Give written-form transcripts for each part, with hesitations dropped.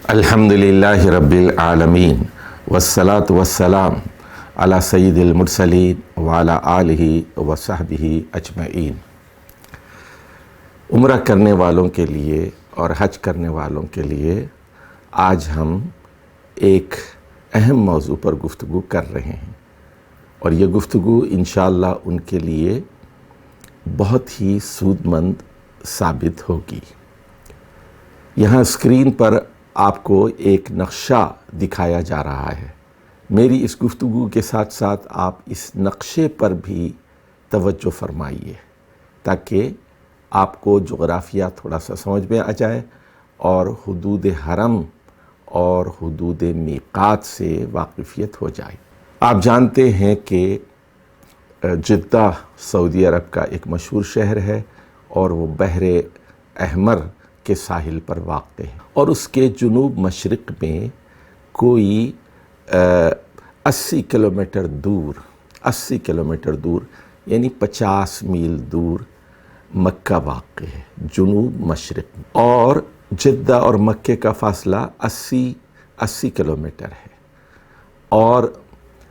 الحمدللہ رب العالمین والصلاة والسلام علی سید المرسلین وعلی آلہ وصحبہ اجمعین۔ عمرہ کرنے والوں کے لیے اور حج کرنے والوں کے لیے آج ہم ایک اہم موضوع پر گفتگو کر رہے ہیں، اور یہ گفتگو انشاءاللہ ان کے لیے بہت ہی سود مند ثابت ہوگی۔ یہاں اسکرین پر آپ کو ایک نقشہ دکھایا جا رہا ہے۔ میری اس گفتگو کے ساتھ ساتھ آپ اس نقشے پر بھی توجہ فرمائیے تاکہ آپ کو جغرافیہ تھوڑا سا سمجھ میں آ جائے اور حدود حرم اور حدود میقات سے واقفیت ہو جائے۔ آپ جانتے ہیں کہ جدہ سعودی عرب کا ایک مشہور شہر ہے اور وہ بحر احمر کے ساحل پر واقع ہے، اور اس کے جنوب مشرق میں کوئی 80 کلومیٹر دور یعنی 50 میل دور مکہ واقع ہے جنوب مشرق میں، اور جدہ اور مکہ کا فاصلہ 80 کلومیٹر ہے۔ اور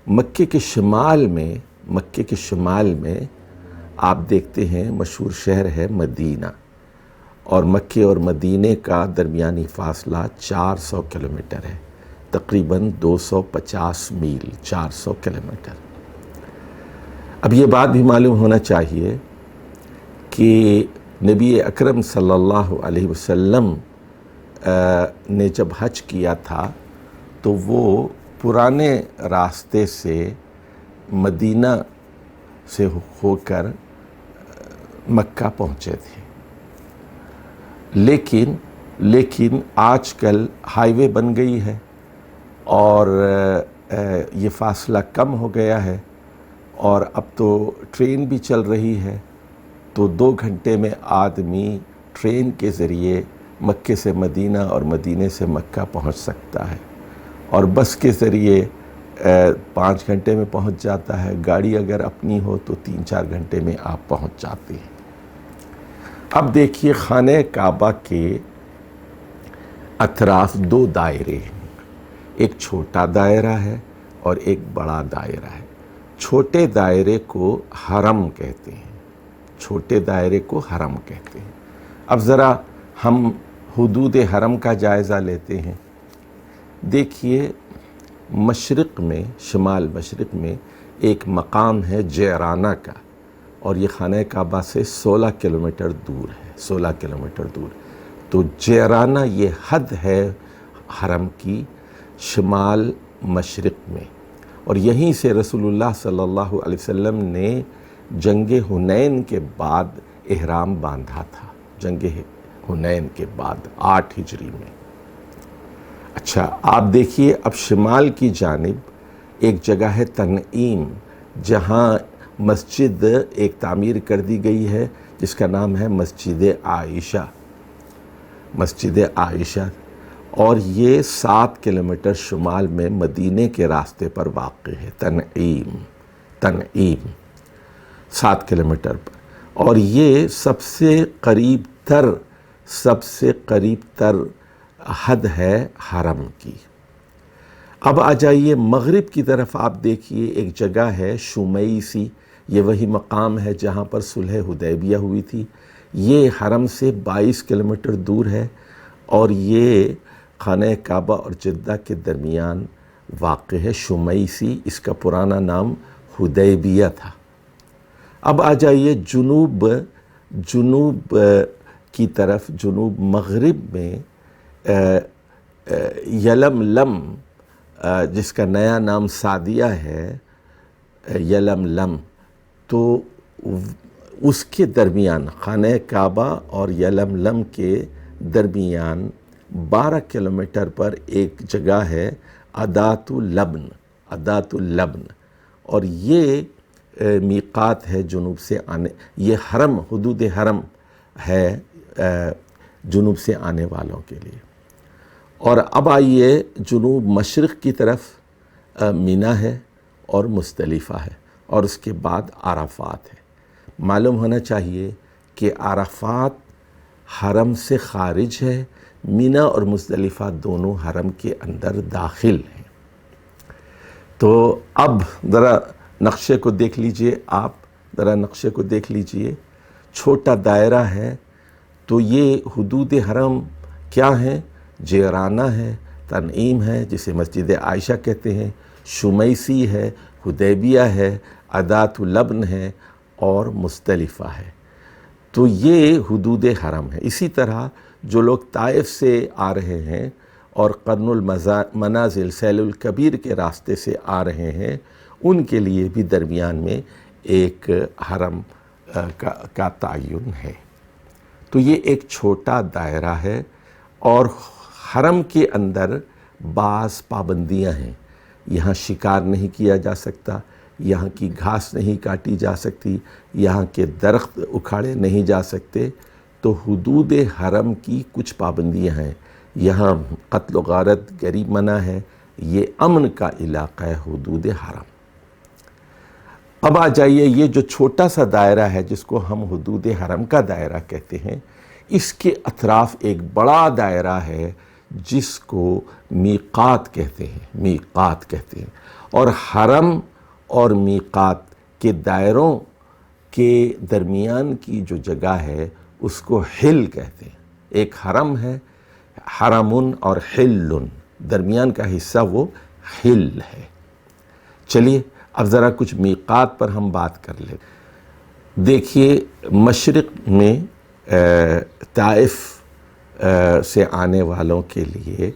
مکہ کے شمال میں آپ دیکھتے ہیں مشہور شہر ہے مدینہ، اور مکے اور مدینے کا درمیانی فاصلہ 400 کلومیٹر ہے، تقریباً 250 میل، 400 کلومیٹر۔ اب یہ بات بھی معلوم ہونا چاہیے کہ نبی اکرم صلی اللہ علیہ وسلم نے جب حج کیا تھا تو وہ پرانے راستے سے مدینہ سے ہو کر مکہ پہنچے تھے، لیکن آج کل ہائی وے بن گئی ہے اور یہ فاصلہ کم ہو گیا ہے، اور اب تو ٹرین بھی چل رہی ہے، تو 2 گھنٹے میں آدمی ٹرین کے ذریعے مکے سے مدینہ اور مدینے سے مکہ پہنچ سکتا ہے، اور بس کے ذریعے 5 گھنٹے میں پہنچ جاتا ہے۔ گاڑی اگر اپنی ہو تو 3-4 گھنٹے میں آپ پہنچ جاتے ہیں۔ اب دیکھیے خانہ کعبہ کے اطراف 2 دائرے ہیں، ایک چھوٹا دائرہ ہے اور ایک بڑا دائرہ ہے۔ چھوٹے دائرے کو حرم کہتے ہیں، اب ذرا ہم حدود حرم کا جائزہ لیتے ہیں۔ دیکھیے شمال مشرق میں ایک مقام ہے جعرانہ کا، اور یہ خانہ کعبہ سے 16 کلومیٹر دور۔ تو جعرانہ یہ حد ہے حرم کی شمال مشرق میں، اور یہیں سے رسول اللہ صلی اللہ علیہ وسلم نے جنگ حنین کے بعد احرام باندھا تھا، جنگ حنین کے بعد 8 ہجری میں۔ اچھا، آپ دیکھیے اب شمال کی جانب ایک جگہ ہے تنعیم، جہاں مسجد ایک تعمیر کر دی گئی ہے جس کا نام ہے مسجد عائشہ، اور یہ 7 کلومیٹر شمال میں مدینے کے راستے پر واقع ہے۔ تنعیم 7 کلومیٹر پر، اور یہ سب سے قریب تر حد ہے حرم کی۔ اب آ جائیے مغرب کی طرف، آپ دیکھیے ایک جگہ ہے شمیسی، یہ وہی مقام ہے جہاں پر صلح حدیبیہ ہوئی تھی۔ یہ حرم سے 22 کلومیٹر دور ہے، اور یہ خانہ کعبہ اور جدہ کے درمیان واقع ہے شمیسی، اس کا پرانا نام حدیبیہ تھا۔ اب آ جائیے جنوب کی طرف، جنوب مغرب میں یلملم، جس کا نیا نام سعدیہ ہے، یلملم، تو اس کے درمیان خانہ کعبہ اور یلملم کے درمیان 12 کلومیٹر پر ایک جگہ ہے عدات اللبن، اور یہ میقات ہے جنوب سے آنے، یہ حدود حرم ہے جنوب سے آنے والوں کے لیے۔ اور اب آئیے جنوب مشرق کی طرف مینا ہے اور مزدلفہ ہے، اور اس کے بعد عرفات ہے۔ معلوم ہونا چاہیے کہ عرفات حرم سے خارج ہے، مینا اور مزدلفہ دونوں حرم کے اندر داخل ہیں۔ تو اب ذرا نقشے کو دیکھ لیجئے، آپ ذرا نقشے کو دیکھ لیجئے، چھوٹا دائرہ ہے، تو یہ حدود حرم کیا ہیں؟ جعرانہ ہے، تنعیم ہے جسے مسجد عائشہ کہتے ہیں، شمیسی ہے، حدیبیہ ہے، ادات اللبن ہے اور مزدلفہ ہے۔ تو یہ حدود حرم ہے۔ اسی طرح جو لوگ طائف سے آ رہے ہیں اور قرن المنازل سیل الکبیر کے راستے سے آ رہے ہیں، ان کے لیے بھی درمیان میں ایک حرم کا تعین ہے۔ تو یہ ایک چھوٹا دائرہ ہے اور حرم کے اندر بعض پابندیاں ہیں۔ یہاں شکار نہیں کیا جا سکتا، یہاں کی گھاس نہیں کاٹی جا سکتی، یہاں کے درخت اکھاڑے نہیں جا سکتے۔ تو حدود حرم کی کچھ پابندیاں ہیں۔ یہاں قتل و غارت غریب منع ہے، یہ امن کا علاقہ ہے حدود حرم۔ اب آ جائیے، یہ جو چھوٹا سا دائرہ ہے جس کو ہم حدود حرم کا دائرہ کہتے ہیں، اس کے اطراف ایک بڑا دائرہ ہے جس کو میقات کہتے ہیں، میقات کہتے ہیں۔ اور حرم اور میقات کے دائروں کے درمیان کی جو جگہ ہے اس کو حل کہتے ہیں۔ ایک حرم ہے، حرمن اور حلن، درمیان کا حصہ وہ حل ہے۔ چلیے اب ذرا کچھ میقات پر ہم بات کر لیں۔ دیکھیے، مشرق میں طائف سے آنے والوں کے لیے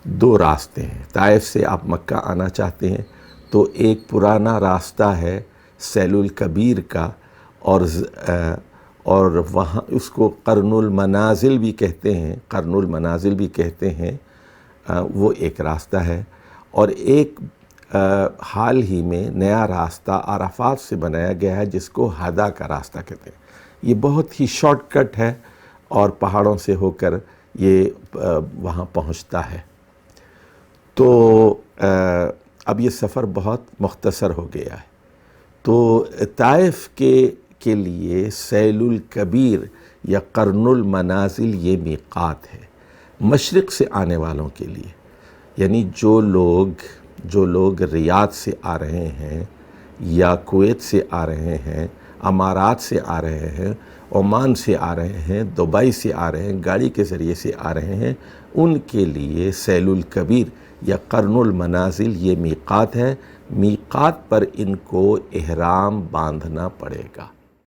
دو راستے ہیں۔ طائف سے آپ مکہ آنا چاہتے ہیں تو ایک پرانا راستہ ہے سیل الکبیر کا، اور وہاں اس کو قرن المنازل بھی کہتے ہیں، قرن المنازل بھی کہتے ہیں، وہ ایک راستہ ہے۔ اور ایک حال ہی میں نیا راستہ عرفات سے بنایا گیا ہے جس کو ہدا کا راستہ کہتے ہیں۔ یہ بہت ہی شارٹ کٹ ہے اور پہاڑوں سے ہو کر یہ وہاں پہنچتا ہے۔ تو اب یہ سفر بہت مختصر ہو گیا ہے۔ تو طائف کے لیے سیل الکبیر یا قرن المنازل یہ میقات ہے مشرق سے آنے والوں کے لیے۔ یعنی جو لوگ ریاض سے آ رہے ہیں یا کویت سے آ رہے ہیں، امارات سے آ رہے ہیں، عمان سے آ رہے ہیں، دبئی سے آ رہے ہیں، گاڑی کے ذریعے سے آ رہے ہیں، ان کے لیے سیل الکبیر یا قرن المنازل یہ میقات ہے۔ میقات پر ان کو احرام باندھنا پڑے گا۔